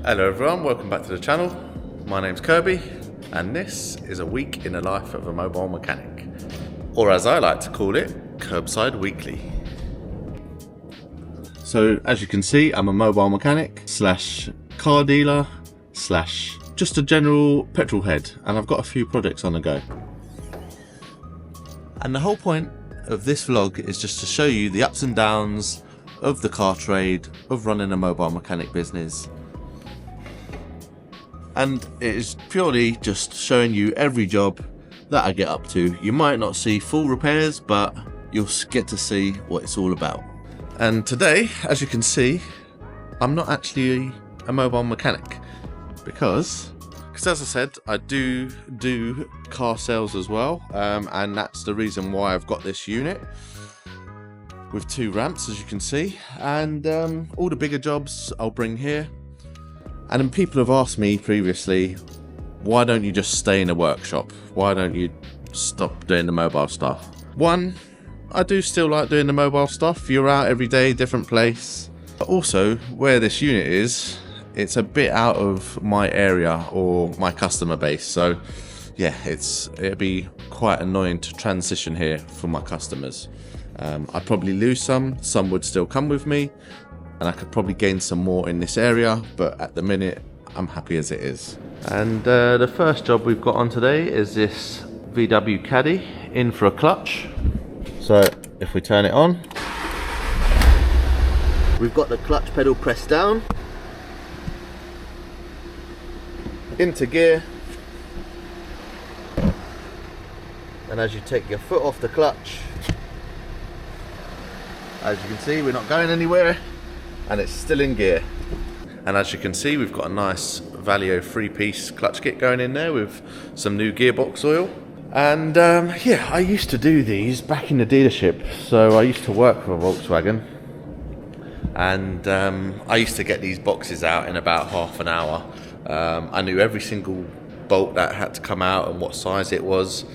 Hello everyone, welcome back to the channel. My name's Kirby and this is a week in the life of a mobile mechanic, or as I like to call it, Kerbside Weekly. So as you can see, I'm a mobile mechanic slash car dealer slash just a general petrol head, and I've got a few projects on the go. And the whole point of this vlog is just to show you the ups and downs of the car trade, of running a mobile mechanic business. And it is purely just showing you every job that I get up to. You might not see full repairs, but you'll get to see what it's all about. And today, as you can see, I'm not actually a mobile mechanic because as I said, I do car sales as well, and that's the reason why I've got this unit with 2 ramps, as you can see, and all the bigger jobs I'll bring here. And then people have asked me previously, why don't you just stay in a workshop? Why don't you stop doing the mobile stuff? One, I do still like doing the mobile stuff. You're out every day, different place. But also, where this unit is, it's a bit out of my area or my customer base. So yeah, it'd be quite annoying to transition here for my customers. I'd probably lose some would still come with me, and I could probably gain some more in this area, but at the minute I'm happy as it is. And the first job we've got on today is this VW Caddy in for a clutch. So if we turn it on, we've got the clutch pedal pressed down, into gear, and as you take your foot off the clutch, as you can see, we're not going anywhere and it's still in gear. And as you can see, we've got a nice Valio 3-piece clutch kit going in there with some new gearbox oil. And yeah, I used to do these back in the dealership. So I used to work for a Volkswagen, and I used to get these boxes out in about half an hour. I knew every single bolt that had to come out and what size it was.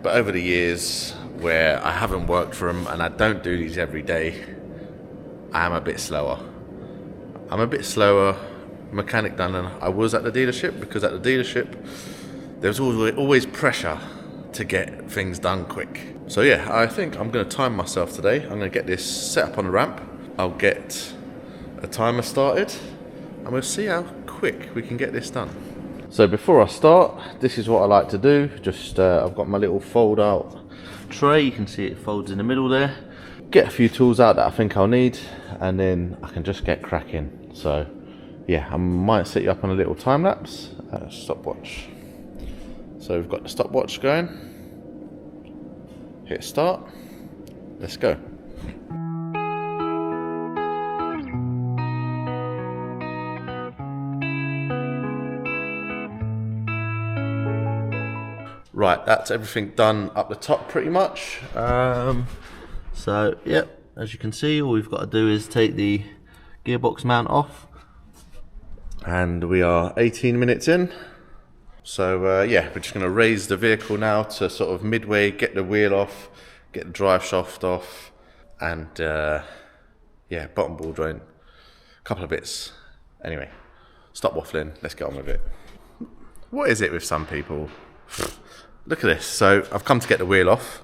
But over the years where I haven't worked for them and I don't do these every day, I am a bit slower. I'm a bit slower mechanic than I was at the dealership, because at the dealership there's always pressure to get things done quick. So yeah, I think I'm going to time myself today. I'm going to get this set up on the ramp. I'll get a timer started and we'll see how quick we can get this done. So before I start, this is what I like to do. Just I've got my little fold out tray. You can see it folds in the middle there. Get a few tools out that I think I'll need, and then I can just get cracking. So yeah, I might set you up on a little time lapse stopwatch. So we've got the stopwatch going. Hit start. Let's go. Right, that's everything done up the top pretty much. So yep, as you can see, all we've got to do is take the gearbox mount off, and we are 18 minutes in. So yeah, we're just going to raise the vehicle now to sort of midway, get the wheel off, get the drive shaft off, and yeah, bottom ball joint, a couple of bits. Anyway, stop waffling, let's get on with it. What is it with some people? Look at this. So I've come to get the wheel off,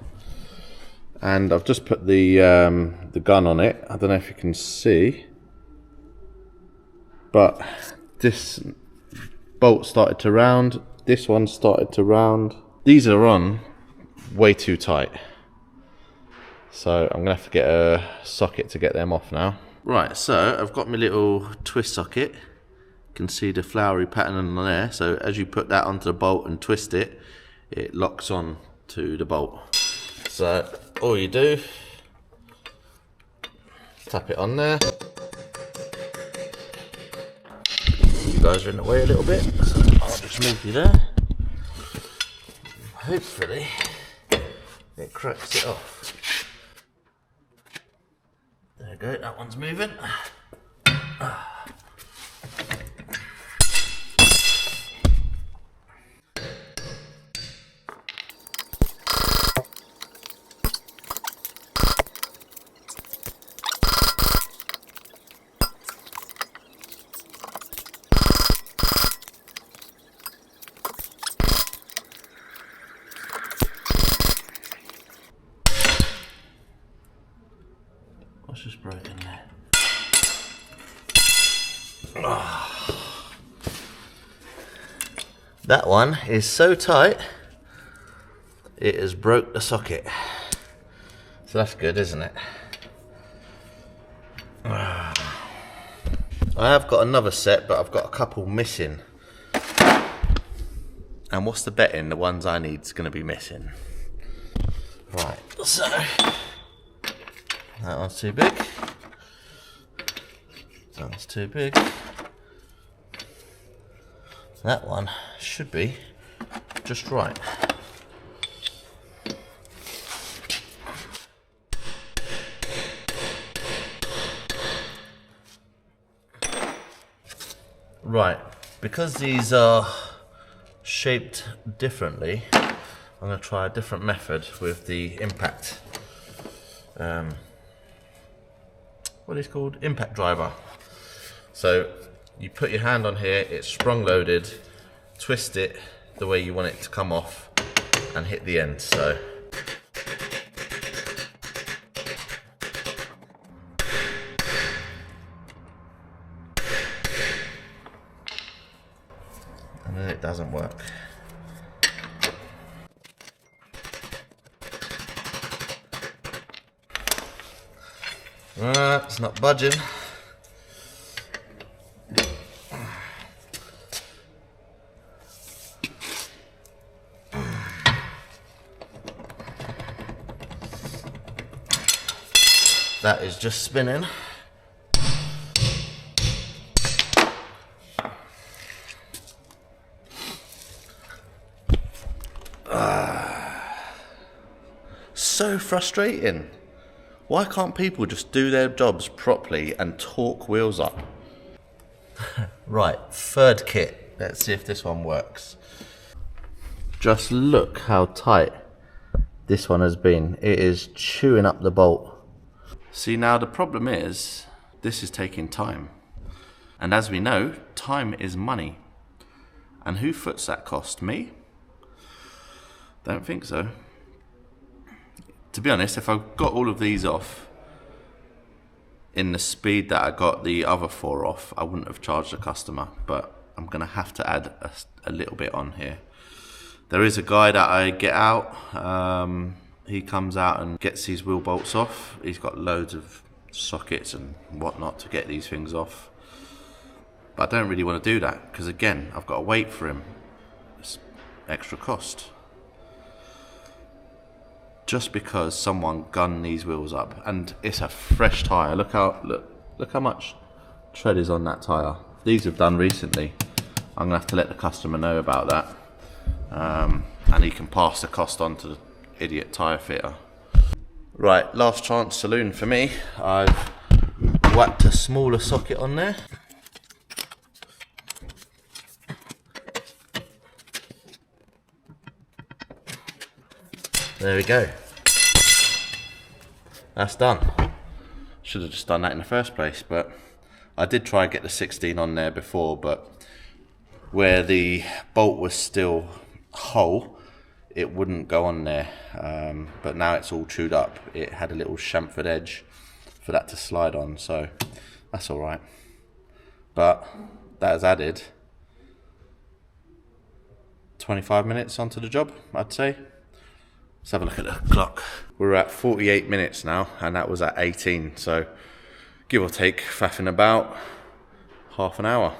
and I've just put the gun on it. I don't know if you can see, but this bolt started to round. This one started to round. These are on way too tight. So I'm gonna have to get a socket to get them off now. Right, so I've got my little twist socket. You can see the flowery pattern on there. So as you put that onto the bolt and twist it, it locks on to the bolt. So all you do, tap it on there. You guys are in the way a little bit, so I'll just move you there. Hopefully it cracks it off. There we go, that one's moving. broken there. That one is so tight, it has broke the socket. So that's good, isn't it? I have got another set, but I've got a couple missing. And what's the betting? The ones I need is going to be missing. Right, so that one's too big. That one's too big. That one should be just right. Right, because these are shaped differently, I'm going to try a different method with the impact. What is it called? Impact driver. So you put your hand on here, it's sprung loaded, twist it the way you want it to come off and hit the end. So and then it doesn't work. It's not budging. That is just spinning. So frustrating. Why can't people just do their jobs properly and torque wheels up? Right, third kit. Let's see if this one works. Just look how tight this one has been. It is chewing up the bolt. See, now the problem is, this is taking time. And as we know, time is money. And who foots that cost? Me? Don't think so. To be honest, if I got all of these off in the speed that I got the other 4 off, I wouldn't have charged the customer, but I'm gonna have to add a little bit on here. There is a guy that I get out, he comes out and gets these wheel bolts off. He's got loads of sockets and whatnot to get these things off. But I don't really want to do that, because again, I've got to wait for him. It's extra cost. Just because someone gunned these wheels up, and it's a fresh tyre. Look how much tread is on that tyre. These have done recently. I'm gonna have to let the customer know about that, and he can pass the cost on to the idiot tyre fitter. Right, last chance saloon for me. I've whacked a smaller socket on there. There we go. That's done. Should have just done that in the first place, but I did try and get the 16 on there before, but where the bolt was still whole, it wouldn't go on there. But now it's all chewed up. It had a little chamfered edge for that to slide on, so that's all right. But that has added 25 minutes onto the job, I'd say. Let's have a look at the clock. We're at 48 minutes now, and that was at 18, so give or take, faffing about half an hour.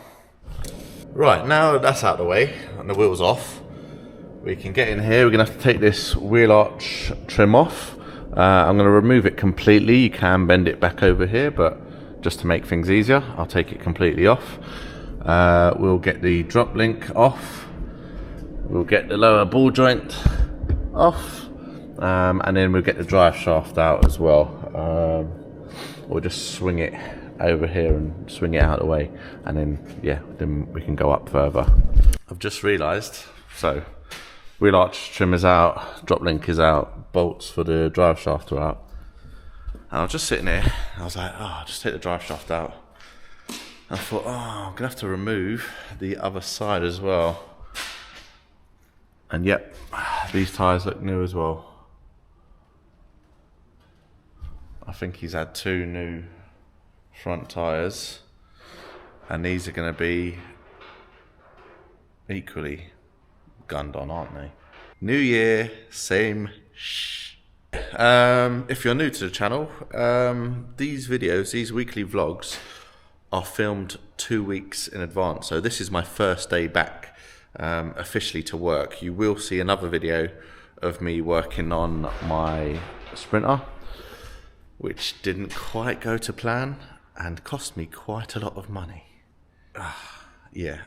Right, now that's out of the way and the wheel's off, we can get in here. We're gonna have to take this wheel arch trim off. I'm gonna remove it completely. You can bend it back over here, but just to make things easier, I'll take it completely off. We'll get the drop link off. We'll get the lower ball joint off. And then we'll get the drive shaft out as well. We'll just swing it over here and swing it out of the way, and then yeah, then we can go up further. I've just realised, so wheel arch trim is out, drop link is out, bolts for the drive shaft are out. And I was just sitting there, I was like, oh, I'll just take the drive shaft out. And I thought, oh, I'm gonna have to remove the other side as well. And yep, these tyres look new as well. I think he's had 2 new front tyres, and these are going to be equally gunned on, aren't they? New year, same shh. If you're new to the channel, these videos, these weekly vlogs are filmed 2 weeks in advance. So this is my first day back officially to work. You will see another video of me working on my Sprinter, which didn't quite go to plan and cost me quite a lot of money. Yeah,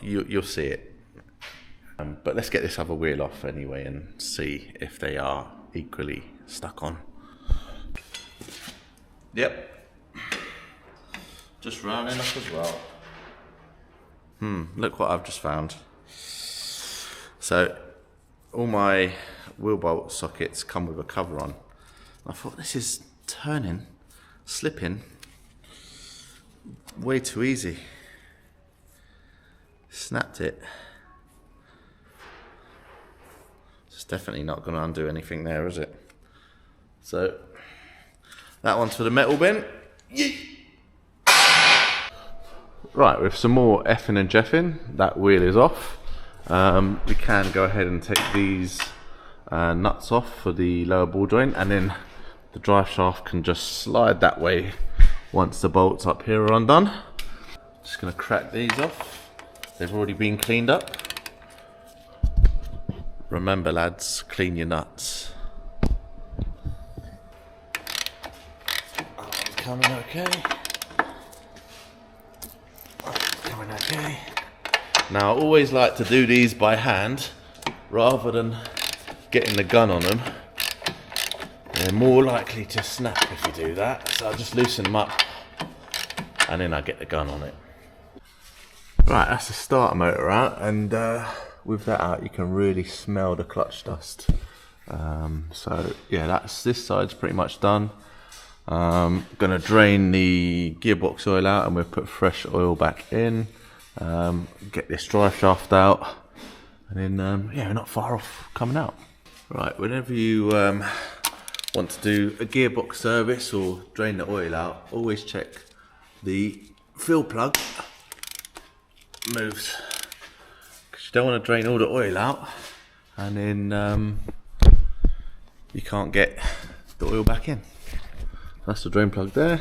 you'll see it. But let's get this other wheel off anyway and see if they are equally stuck on. Yep. Just rounding up as well. Look what I've just found. So, all my wheel bolt sockets come with a cover on. I thought, this is turning, slipping, way too easy. Snapped it. It's definitely not going to undo anything there, is it? So, that one's for the metal bin. Yeet. Right, with some more effing and jeffing, that wheel is off. We can go ahead and take these nuts off for the lower ball joint, and then the drive shaft can just slide that way once the bolts up here are undone. Just going to crack these off. They've already been cleaned up. Remember lads, clean your nuts. Coming okay. Coming okay. Now I always like to do these by hand rather than getting the gun on them. They're more likely to snap if you do that. So I'll just loosen them up and then I get the gun on it. Right, that's the starter motor out, and with that out you can really smell the clutch dust. So yeah, this side's pretty much done. Gonna drain the gearbox oil out and we'll put fresh oil back in. Get this drive shaft out, and then yeah, we're not far off coming out. Right, whenever you want to do a gearbox service or drain the oil out, always check the fill plug moves, because you don't want to drain all the oil out and then you can't get the oil back in. That's the drain plug there.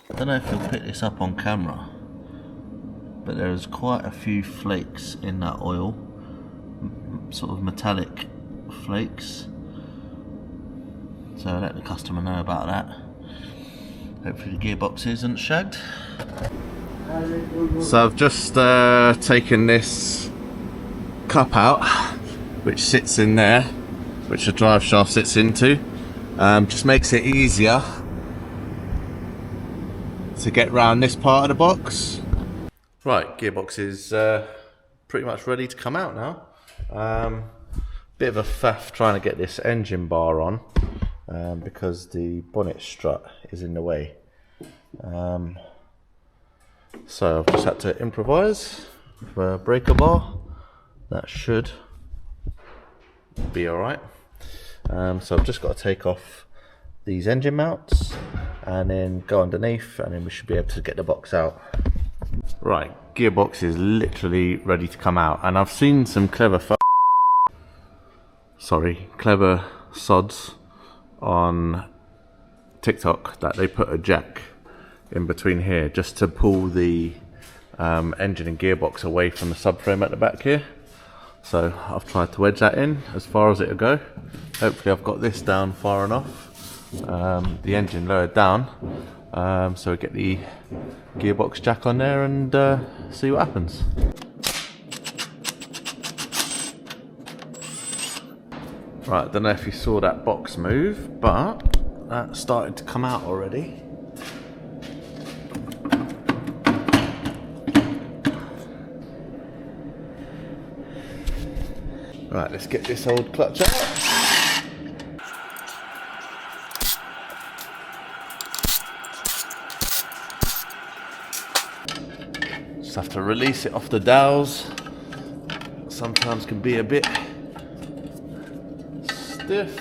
I don't know if you'll pick this up on camera, but there's quite a few flakes in that oil, sort of metallic flakes. So I'll let the customer know about that. Hopefully the gearbox isn't shagged. So I've just taken this cup out, which sits in there, which the drive shaft sits into. Just makes it easier to get round this part of the box. Right, gearbox is pretty much ready to come out now. Bit of a faff trying to get this engine bar on because the bonnet strut is in the way. So I've just had to improvise with a breaker bar. That should be alright. So I've just got to take off these engine mounts and then go underneath, and then we should be able to get the box out. Right, gearbox is literally ready to come out, and I've seen some clever sods on TikTok that they put a jack in between here just to pull the engine and gearbox away from the subframe at the back here. So I've tried to wedge that in as far as it'll go. Hopefully I've got this down far enough, the engine lowered down, so we get the gearbox jack on there and see what happens. Right, I don't know if you saw that box move, but that started to come out already. Right, let's get this old clutch out. Just have to release it off the dowels. Sometimes can be a bit stiff.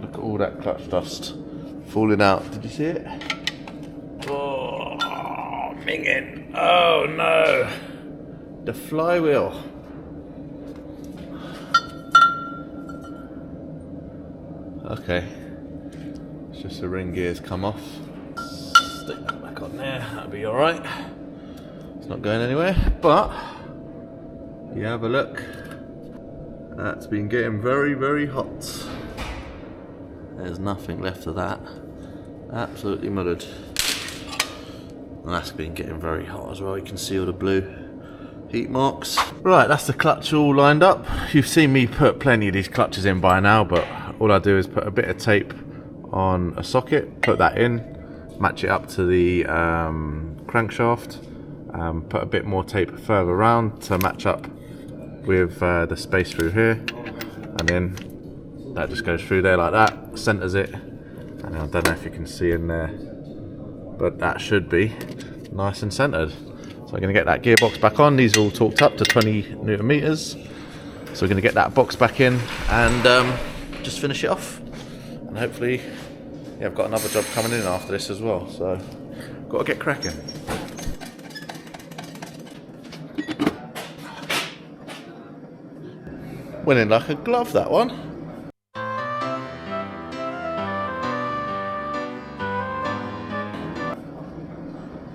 Look at all that clutch dust falling out. Did you see it? Oh, minging. Oh no. The flywheel. Okay. It's just the ring gears come off. Stick that back on there. That'll be alright. It's not going anywhere. But you have a look. That's been getting very, very hot. There's nothing left of that. Absolutely muddied. And that's been getting very hot as well. You can see all the blue heat marks. Right, that's the clutch all lined up. You've seen me put plenty of these clutches in by now, but all I do is put a bit of tape on a socket, put that in, match it up to the crankshaft, put a bit more tape further around to match up with the space through here, and then that just goes through there like that, centers it, and I don't know if you can see in there, but that should be nice and centered. So I'm going to get that gearbox back on. These are all torqued up to 20 newton meters, so we're going to get that box back in and just finish it off, and hopefully, yeah, I've got another job coming in after this as well, so got to get cracking. Went in like a glove, that one.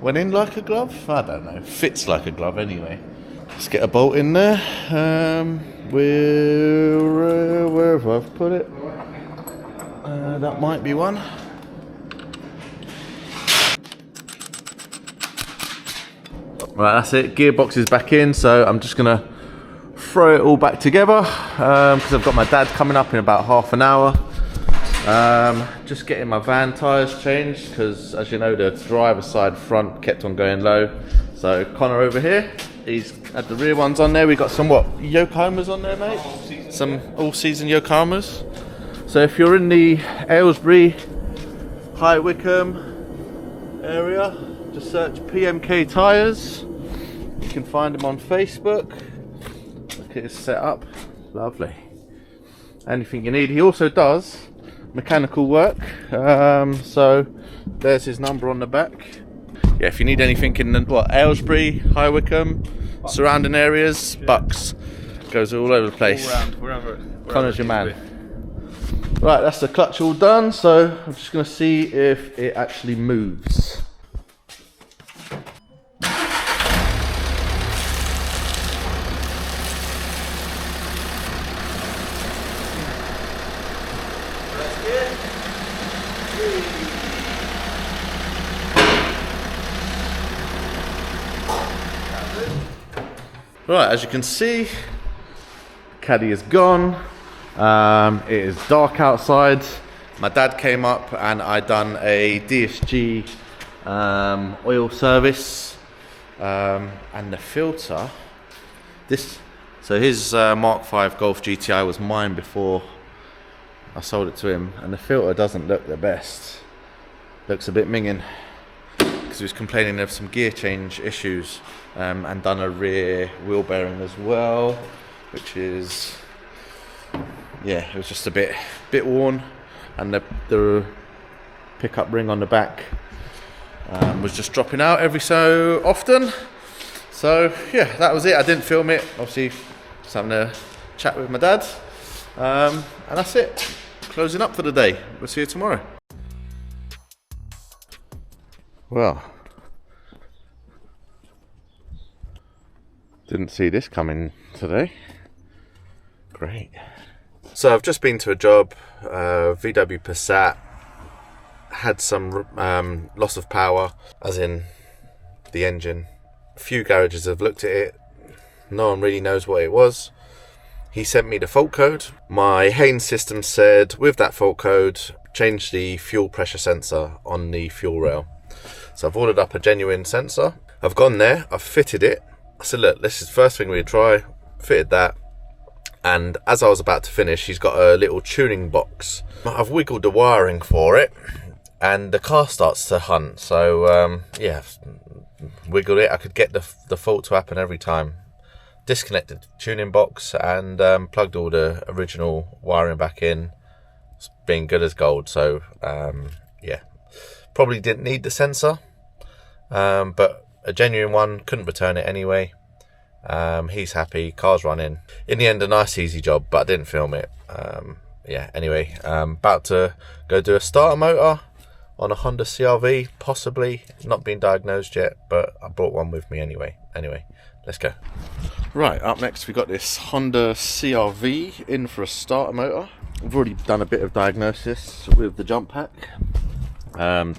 Went in like a glove? I don't know. Fits like a glove anyway. Let's get a bolt in there. Where have I put it? That might be one. Right, that's it. Gearbox is back in, so I'm just gonna throw it all back together because I've got my dad coming up in about half an hour. Just getting my van tyres changed because, as you know, the driver's side front kept on going low. So Connor over here, he's had the rear ones on there. We've got some Yokohamas on there, mate. Some all-season Yokohamas. So if you're in the Aylesbury, High Wycombe area, just search PMK tyres. You can find them on Facebook. Look at his setup, lovely. Anything you need. He also does mechanical work, so there's his number on the back. Yeah, if you need anything in the Aylesbury, High Wycombe, surrounding areas, Bucks, goes all over the place. All around, wherever Connor's your man. Right, that's the clutch all done, so I'm just going to see if it actually moves. Right, as you can see, caddy is gone. It is dark outside. My dad came up and I done a DSG oil service, and the filter. So his Mark V Golf GTI was mine before I sold it to him, and the filter doesn't look the best. Looks a bit minging because he was complaining of some gear change issues, and done a rear wheel bearing as well, which is, yeah, it was just a bit worn, and the pickup ring on the back was just dropping out every so often. So yeah, that was it. I didn't film it, obviously just having a chat with my dad, and that's it. Closing up for the day. We'll see you tomorrow. Well, didn't see this coming today. Great. So I've just been to a job, VW Passat, had some loss of power, as in the engine. A few garages have looked at it, no one really knows what it was. He sent me the fault code. My Haynes system said, with that fault code, change the fuel pressure sensor on the fuel rail. So I've ordered up a genuine sensor. I've gone there, I've fitted it. I said, look, this is the first thing we try. Fitted that. And as I was about to finish, he's got a little tuning box. I've wiggled the wiring for it, and the car starts to hunt. So yeah, wiggled it. I could get the fault to happen every time. disconnected the tuning box and plugged all the original wiring back in. It's been good as gold. So yeah, probably didn't need the sensor, but a genuine one, couldn't return it anyway. He's happy, car's running. In the end, a nice easy job, but I didn't film it. Yeah, anyway, about to go do a starter motor on a Honda CR-V, possibly. Not been diagnosed yet, but I brought one with me anyway. Anyway, let's go. Right, up next we got this Honda CR-V in for a starter motor. I've already done a bit of diagnosis with the jump pack.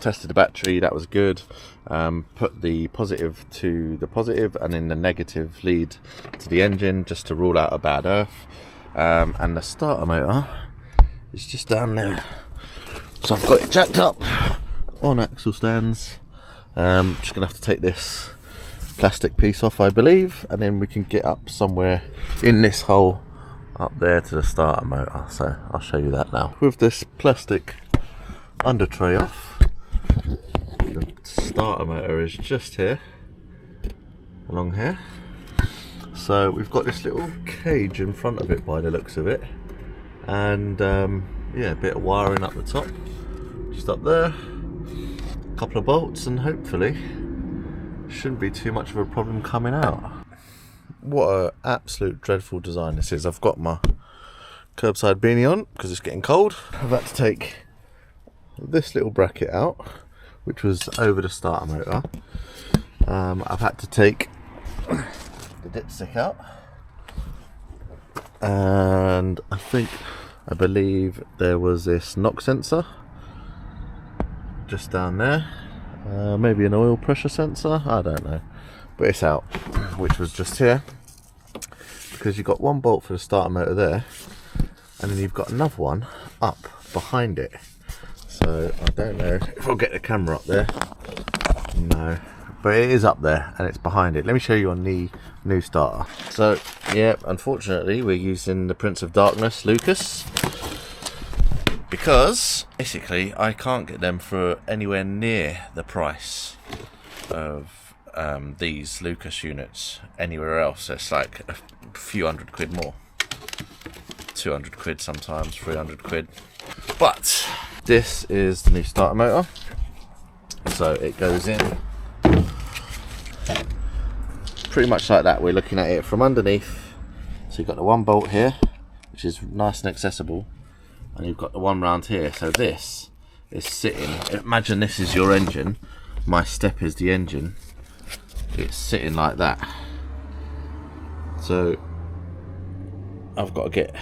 Tested the battery, that was good. Put the positive to the positive and then the negative lead to the engine just to rule out a bad earth. And the starter motor is just down there. So I've got it jacked up on axle stands. Just gonna have to take this plastic piece off, I believe, and then we can get up somewhere in this hole up there to the starter motor. So I'll show you that now. With this plastic under tray off, the starter motor is just here, along here. So we've got this little cage in front of it by the looks of it, and yeah, a bit of wiring up the top, just up there, a couple of bolts, and hopefully shouldn't be too much of a problem coming out. What an absolute dreadful design this is. I've got my KERBSIDE beanie on because it's getting cold. I've had to take this little bracket out, which was over the starter motor. I've had to take the dipstick out, and I believe there was this knock sensor just down there, maybe an oil pressure sensor, I don't know, but it's out, which was just here, because you've got one bolt for the starter motor there, and then you've got another one up behind it. So I don't know if I'll get the camera up there. No, but it is up there and it's behind it. Let me show you on the new starter. So yeah, unfortunately we're using the Prince of Darkness Lucas, because basically I can't get them for anywhere near the price of these Lucas units anywhere else. It's like a few hundred quid more, 200 quid sometimes, 300 quid. But this is the new starter motor, so it goes in pretty much like that. We're looking at it from underneath. So you've got the one bolt here, which is nice and accessible, and you've got the one round here. So this is sitting, imagine this is your engine, my step is the engine, it's sitting like that. So I've got to get,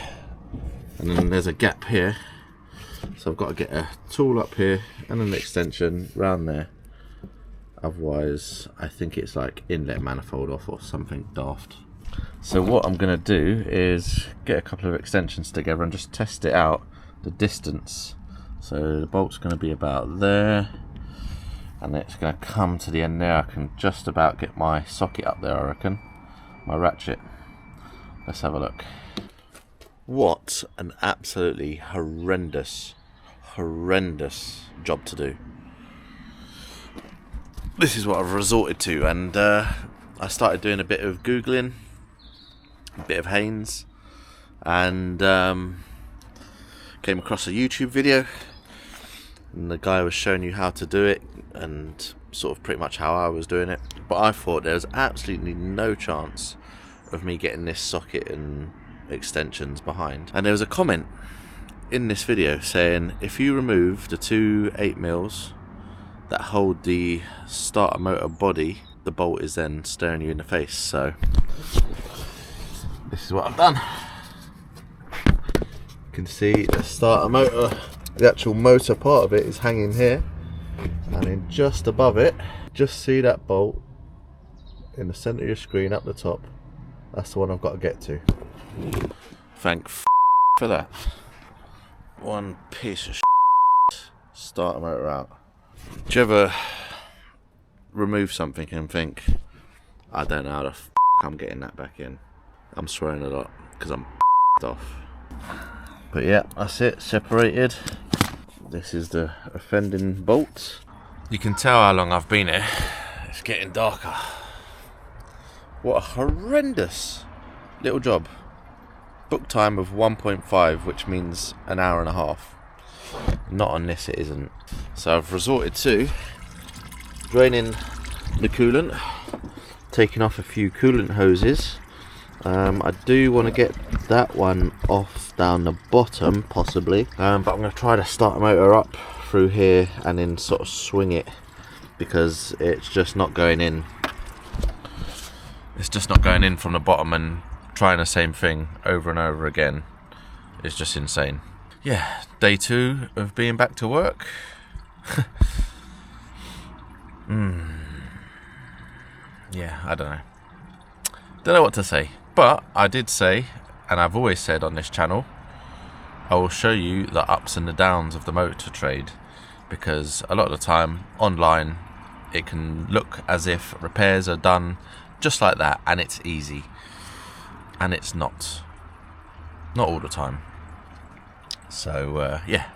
and then there's a gap here, so I've got to get a tool up here and an extension round there. Otherwise I think it's like inlet manifold off or something daft. So what I'm going to do is get a couple of extensions together and just test it out, the distance. So the bolt's going to be about there, and it's going to come to the end there. I can just about get my socket up there, I reckon, my ratchet. Let's have a look. What an absolutely horrendous job to do. This is what I've resorted to, and I started doing a bit of Googling, a bit of Haynes, and came across a YouTube video, and the guy was showing you how to do it and sort of pretty much how I was doing it. But I thought there was absolutely no chance of me getting this socket and extensions behind. And there was a comment in this video saying if you remove the two 8mm that hold the starter motor body, the bolt is then staring you in the face. So this is what I've done. You can see the starter motor, the actual motor part of it is hanging here, and then just above it, just see that bolt in the center of your screen up the top. That's the one I've got to get to. Thank for that. One piece of starter motor out. Do you ever remove something and think, I don't know how the I'm getting that back in? I'm swearing a lot because I'm off. But yeah, that's it, separated. This is the offending bolt. You can tell how long I've been here. It's getting darker. What a horrendous little job. Book time of 1.5, which means an hour and a half. Not on this, it isn't. So I've resorted to draining the coolant, taking off a few coolant hoses. I do want to get that one off down the bottom, possibly, but I'm going to try to start the motor up through here and then sort of swing it, because it's just not going in. It's just not going in from the bottom, and trying the same thing over and over again is just insane. Yeah, day 2 of being back to work. Yeah, I don't know what to say. But I did say, and I've always said on this channel, I will show you the ups and the downs of the motor trade, because a lot of the time online it can look as if repairs are done just like that and it's easy, and it's not all the time. So yeah,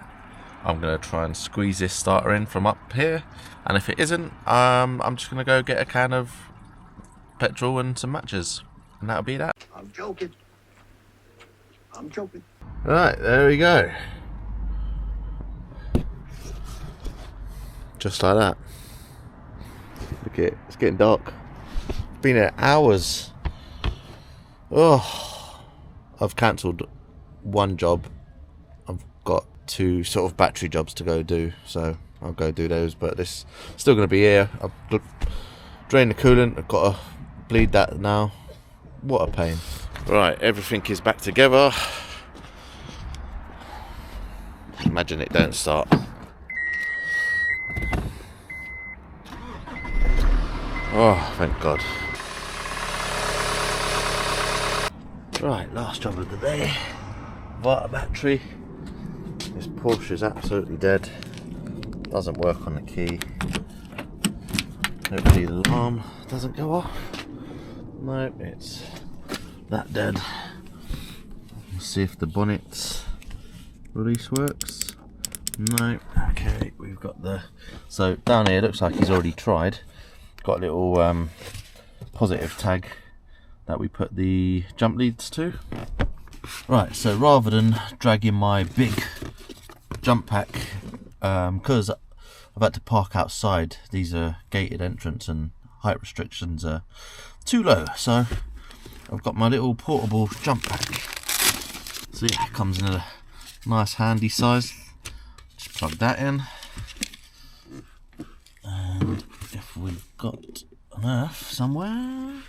I'm going to try and squeeze this starter in from up here, and if it isn't, I'm just going to go get a can of petrol and some matches, and that'll be that. I'm joking. Right, there we go. Just like that. Look at it, it's getting dark. Been here hours. Oh, I've cancelled one job. I've got 2 sort of battery jobs to go do, so I'll go do those, but this still going to be here. I've drained the coolant, I've got to bleed that now. What a pain. Right, everything is back together. Imagine it don't start. Oh, thank God. Right, last job of the day. Vita battery. This Porsche is absolutely dead. Doesn't work on the key. Hopefully the alarm doesn't go off. No, it's that dead. Let's see if the bonnet release works. No. Okay, we've got the... So down here, looks like he's already tried. Got a little positive tag that we put the jump leads to. Right, so rather than dragging my big jump pack, because I've had to park outside, these are gated entrance and height restrictions are too low, so I've got my little portable jump pack. So yeah, it comes in a nice handy size. Just plug that in, and if we've got an earth somewhere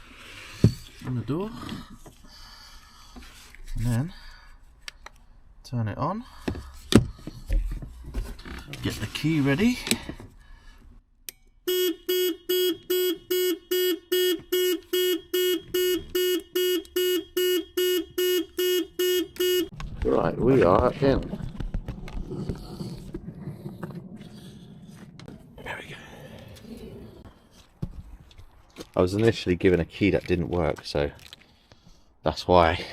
on the door, and then turn it on, get the key ready. Right, we are in. There we go. I was initially given a key that didn't work, so that's why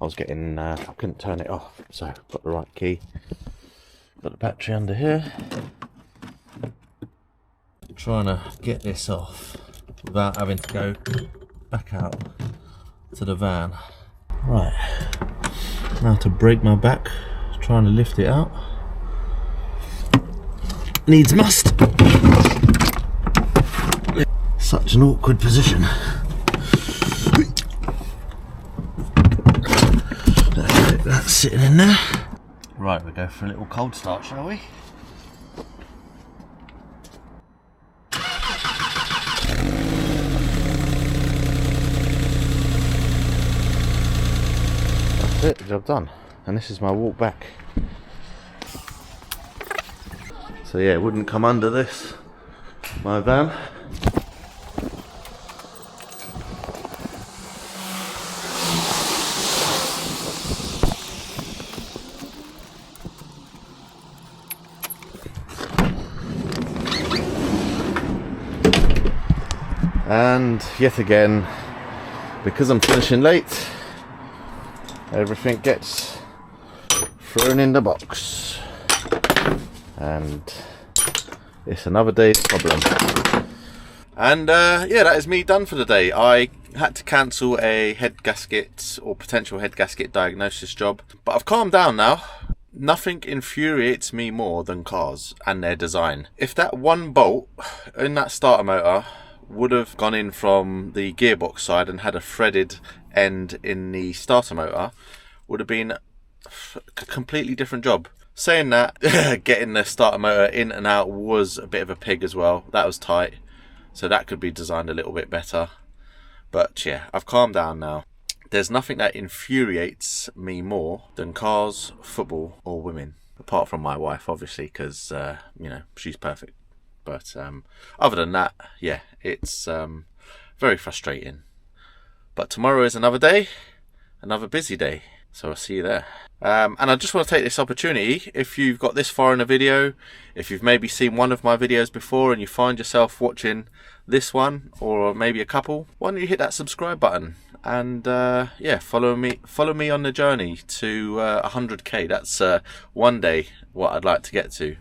I was getting, I couldn't turn it off, so I've got the right key. Got the battery under here. Trying to get this off without having to go back out to the van. Right, now to break my back, trying to lift it out. Needs must. Such an awkward position. That's sitting in there. Right, we'll go for a little cold start, shall we? That's it, job done. And this is my walk back. So yeah, it wouldn't come under this, my van. And yet again, because I'm finishing late, everything gets thrown in the box, and it's another day's problem. And yeah, that is me done for the day. I Had to cancel a head gasket or potential head gasket diagnosis job, but I've calmed down now. Nothing infuriates me more than cars and their design. If that one bolt in that starter motor would have gone in from the gearbox side and had a threaded end in the starter motor, would have been a completely different job. Saying that, getting the starter motor in and out was a bit of a pig as well. That was tight, so that could be designed a little bit better. But yeah, I've calmed down now. There's nothing that infuriates me more than cars, football, or women. Apart from my wife, obviously, because, you know, she's perfect. But other than that, yeah, it's very frustrating. But tomorrow is another day, another busy day. So I'll see you there. And I just want to take this opportunity, if you've got this far in a video, if you've maybe seen one of my videos before and you find yourself watching this one, or maybe a couple, why don't you hit that subscribe button? And yeah, follow me on the journey to 100k. That's one day what I'd like to get to.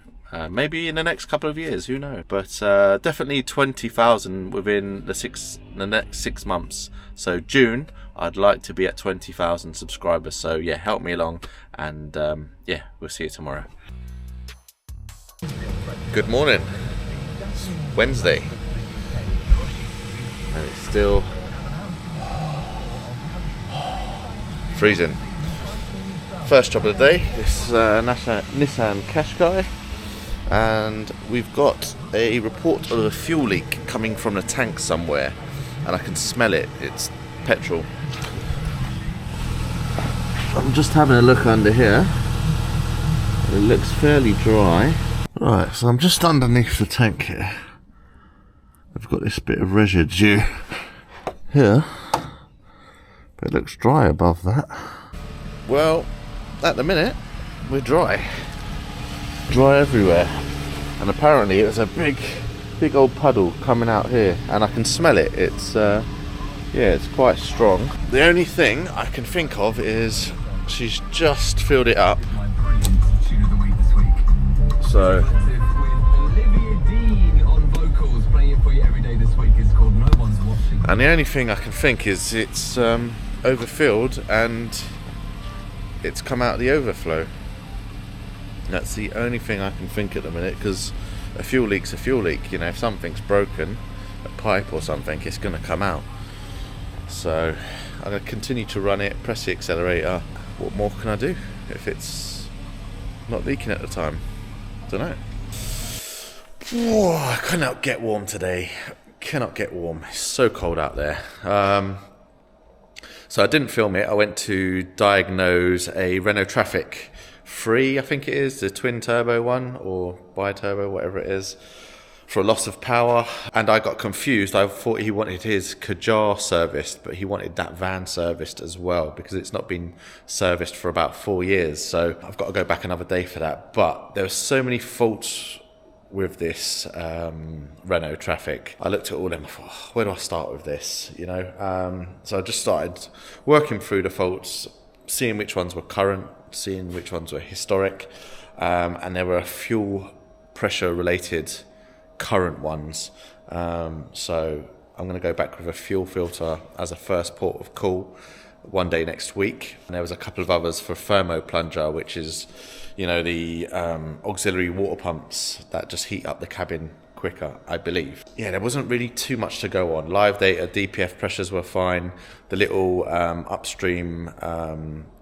Maybe in the next couple of years, who knows? But definitely 20,000 within the next 6 months. So June, I'd like to be at 20,000 subscribers. So yeah, help me along, and yeah, we'll see you tomorrow. Good morning. It's Wednesday, and it's still freezing. First job of the day, this Nissan Qashqai, and we've got a report of a fuel leak coming from the tank somewhere, and I can smell it. It's petrol. I'm just having a look under here. It looks fairly dry. Right, so I'm just underneath the tank here. I've got this bit of residue here, but it looks dry above that. Well, at the minute, we're dry. Dry everywhere. And apparently it was a big old puddle coming out here, and I can smell it. It's yeah, it's quite strong. The only thing I can think of is she's just filled it up. So and the only thing I can think is it's overfilled and it's come out the overflow. That's the only thing I can think at the minute, because a fuel leak's a fuel leak. You know, if something's broken, a pipe or something, it's going to come out. So I'm going to continue to run it, press the accelerator. What more can I do if it's not leaking at the time? Don't know. Whoa, I cannot get warm today. Cannot get warm. It's so cold out there. So I didn't film it. I went to diagnose a Renault Traffic 3, I think it is, the twin turbo one, or bi-turbo, whatever it is, for a loss of power. And I got confused. I thought he wanted his Kajar serviced, but he wanted that van serviced as well, because it's not been serviced for about 4 years. So I've got to go back another day for that. But there were so many faults with this Renault Traffic. I looked at all of them. I thought, oh, where do I start with this? You know, so I just started working through the faults, seeing which ones were current, seeing which ones were historic, and there were fuel pressure related current ones. So I'm going to go back with a fuel filter as a first port of call one day next week. And there was a couple of others for thermo plunger, which is, you know, the auxiliary water pumps that just heat up the cabin quicker, I believe. Yeah, there wasn't really too much to go on. Live data, DPF pressures were fine. The little upstream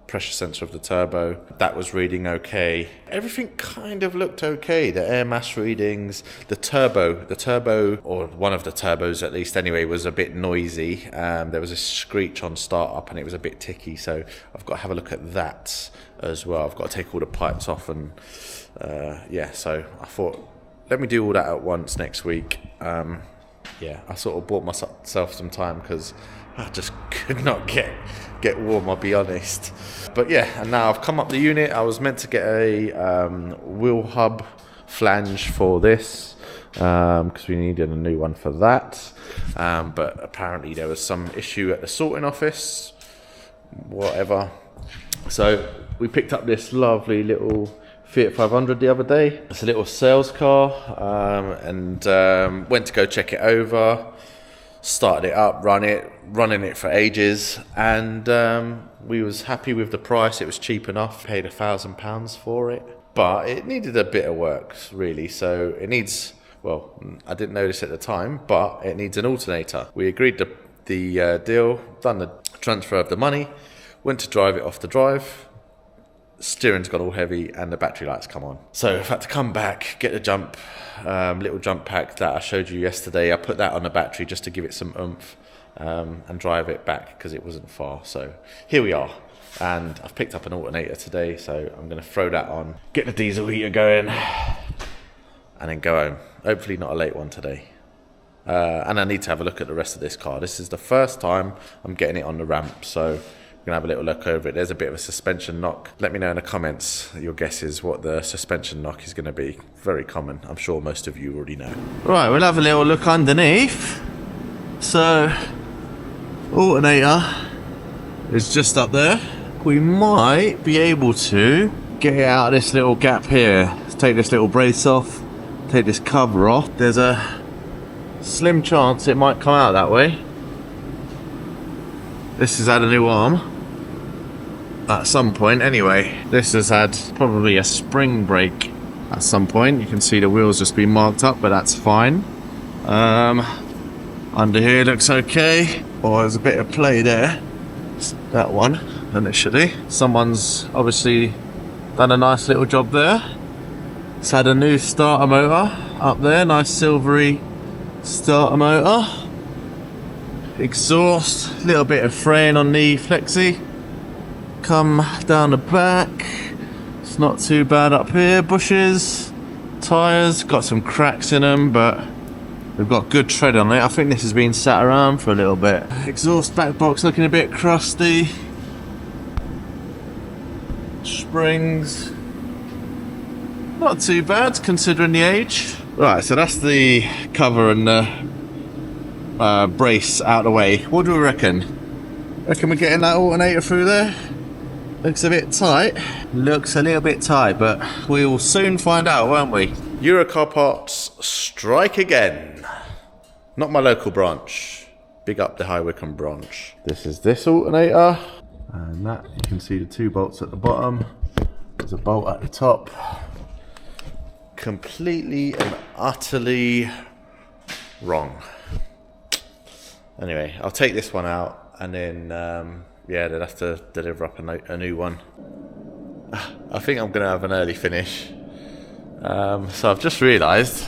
pressure sensor of the turbo, that was reading okay. Everything kind of looked okay. The air mass readings, the turbo, or one of the turbos at least anyway, was a bit noisy. There was a screech on startup and it was a bit ticky, so I've got to have a look at that as well. I've got to take all the pipes off, and yeah, so I thought, let me do all that at once next week. Yeah, I sort of bought myself some time because I just could not get warm, I'll be honest. But yeah, and now I've come up the unit. I was meant to get a wheel hub flange for this, because we needed a new one for that. But apparently there was some issue at the sorting office, whatever. So we picked up this lovely little Fiat 500 the other day. It's a little sales car, and went to go check it over. started it up, running it for ages, and we was happy with the price. It was cheap enough. Paid £1,000 for it, but it needed a bit of work, really. So it needs, well, I didn't notice at the time, but it needs an alternator. We agreed the deal, done the transfer of the money, went to drive it off the drive. Steering's got all heavy and the battery lights come on. So I've had to come back, get the little jump pack that I showed you yesterday. I put that on the battery just to give it some oomph, and drive it back because it wasn't far. So here we are, and I've picked up an alternator today, so I'm going to throw that on, get the diesel heater going, and then go home. Hopefully not a late one today. And I need to have a look at the rest of this car. This is the first time I'm getting it on the ramp, so we're going to have a little look over it. There's a bit of a suspension knock. Let me know in the comments your guesses what the suspension knock is going to be. Very common. I'm sure most of you already know. Right, we'll have a little look underneath. So, alternator is just up there. We might be able to get it out of this little gap here. Let's take this little brace off, take this cover off. There's a slim chance it might come out that way. This has had a new arm at some point anyway. This has had probably a spring break at some point. You can see the wheels just been marked up, but that's fine. Under here looks okay. Oh, there's a bit of play there. That one initially. Someone's obviously done a nice little job there. It's had a new starter motor up there, nice silvery starter motor. Exhaust, little bit of fraying on the flexi. Come down the back, it's not too bad up here. Bushes, tyres, got some cracks in them, but we've got good tread on it. I think this has been sat around for a little bit. Exhaust back box looking a bit crusty. Springs, not too bad considering the age. Right, so that's the cover and the brace out of the way. What do we reckon? Reckon we're getting that alternator through there? Looks a bit tight. Looks a little bit tight, but we will soon find out, won't we? Eurocar Parts, strike again. Not my local branch. Big up the High Wycombe branch. This is this alternator. And that, you can see the 2 bolts at the bottom. There's a bolt at the top. Completely and utterly wrong. Anyway, I'll take this one out, and then yeah, they'll have to deliver up a new one. I think I'm going to have an early finish. So I've just realised,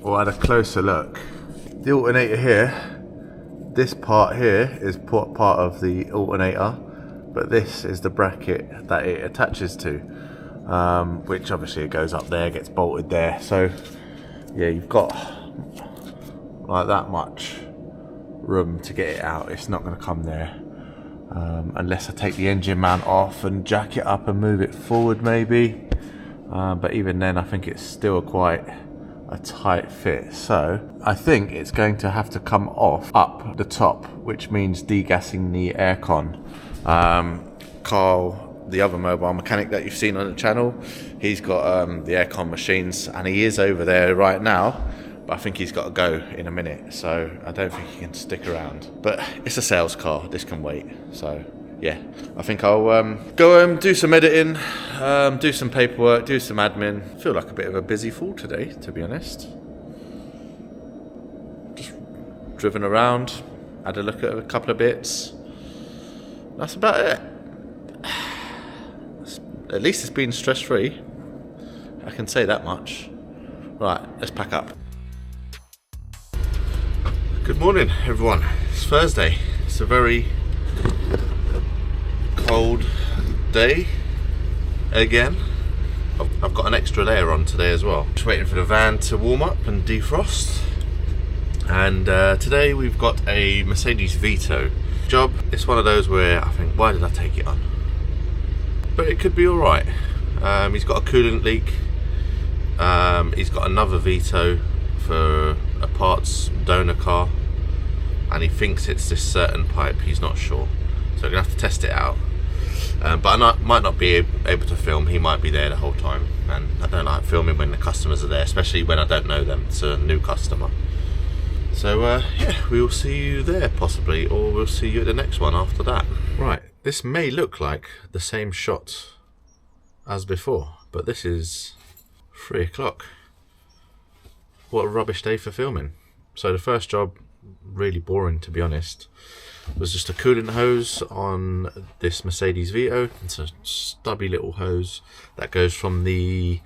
or had a closer look, the alternator here, this part here is part of the alternator, but this is the bracket that it attaches to, which obviously it goes up there, gets bolted there. So yeah, you've got like that much room to get it out. It's not going to come there unless I take the engine mount off and jack it up and move it forward maybe, but even then I think it's still quite a tight fit. So I think it's going to have to come off up the top, which means degassing the aircon. Carl, the other mobile mechanic that you've seen on the channel, he's got the aircon machines, and he is over there right now. But I think he's got to go in a minute, so I don't think he can stick around. But it's a sales car, this can wait. So yeah, I think I'll go home, do some editing, do some paperwork, do some admin. Feel like a bit of a busy fool today, to be honest. Just driven around, had a look at a couple of bits. That's about it. At least it's been stress-free. I can say that much. Right, let's pack up. Good morning, everyone. It's Thursday. It's a very cold day again. I've got an extra layer on today as well. Just waiting for the van to warm up and defrost. And today we've got a Mercedes Vito job. It's one of those where I think, why did I take it on? But it could be alright. He's got a coolant leak. He's got another Vito for a parts donor car, and he thinks it's this certain pipe. He's not sure, so we're gonna have to test it out. But I might not be able to film. He might be there the whole time, and I don't like filming when the customers are there, especially when I don't know them. It's a new customer, So yeah, we will see you there possibly, or we'll see you at the next one after that. Right, this may look like the same shot as before, but this is 3 o'clock. What a rubbish day for filming. So the first job, really boring to be honest, was just a coolant hose on this Mercedes Vito. It's a stubby little hose that goes from the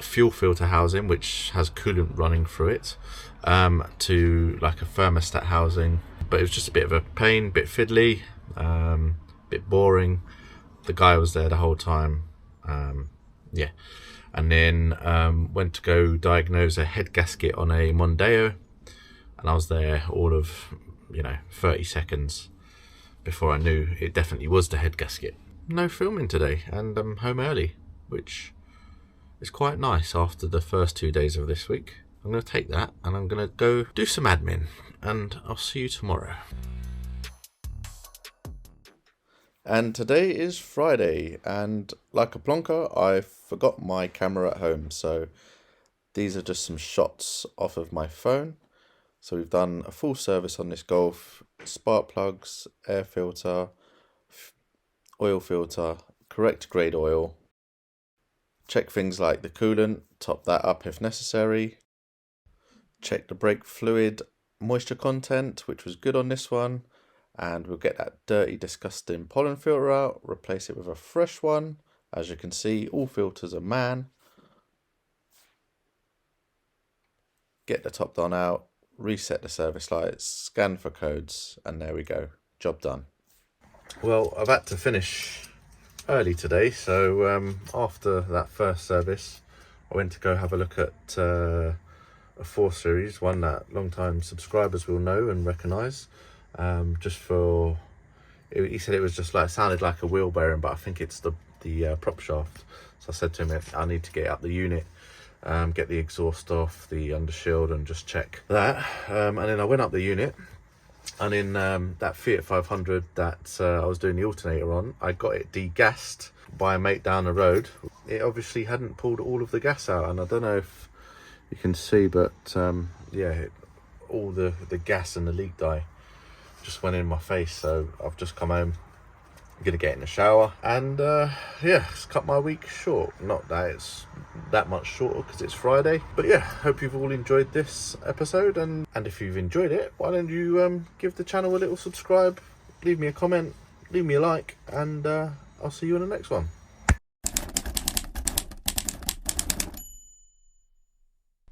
fuel filter housing, which has coolant running through it, to like a thermostat housing. But it was just a bit of a pain, bit fiddly, bit boring. The guy was there the whole time. Yeah, and then went to go diagnose a head gasket on a Mondeo, and I was there all of 30 seconds before I knew it definitely was the head gasket. No filming today, and I'm home early, which is quite nice after the first 2 days of this week. I'm going to take that and I'm going to go do some admin, and I'll see you tomorrow. And today is Friday, and like a plonker, I forgot my camera at home, so these are just some shots off of my phone. So we've done a full service on this Golf: spark plugs, air filter, oil filter, correct grade oil, check things like the coolant, top that up if necessary, check the brake fluid moisture content, which was good on this one, and we'll get that dirty, disgusting pollen filter out, replace it with a fresh one. As you can see, all filters are man. Get the top done out, reset the service lights, scan for codes, and there we go, job done. Well, I've had to finish early today, so after that first service I went to go have a look at a 4 Series, one that long time subscribers will know and recognise. Just for, he said it was just like, sounded like a wheel bearing, but I think it's the prop shaft. So I said to him, I need to get up the unit, get the exhaust off, the undershield, and just check that. And then I went up the unit, and in that Fiat 500 that I was doing the alternator on, I got it degassed by a mate down the road. It obviously hadn't pulled all of the gas out, and I don't know if you can see, but yeah, all the gas and the leak dye just went in my face. So I've just come home, I'm gonna get in the shower, and yeah, it's cut my week short. Not that it's that much shorter because it's Friday, but yeah, hope you've all enjoyed this episode, and if you've enjoyed it, why don't you give the channel a little subscribe, leave me a comment, leave me a like, and I'll see you in the next one.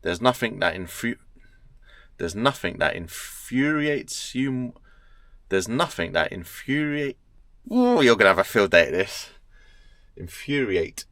There's nothing that infuriates you. There's nothing that infuriates. Oh, you're gonna have a field day at this. Infuriate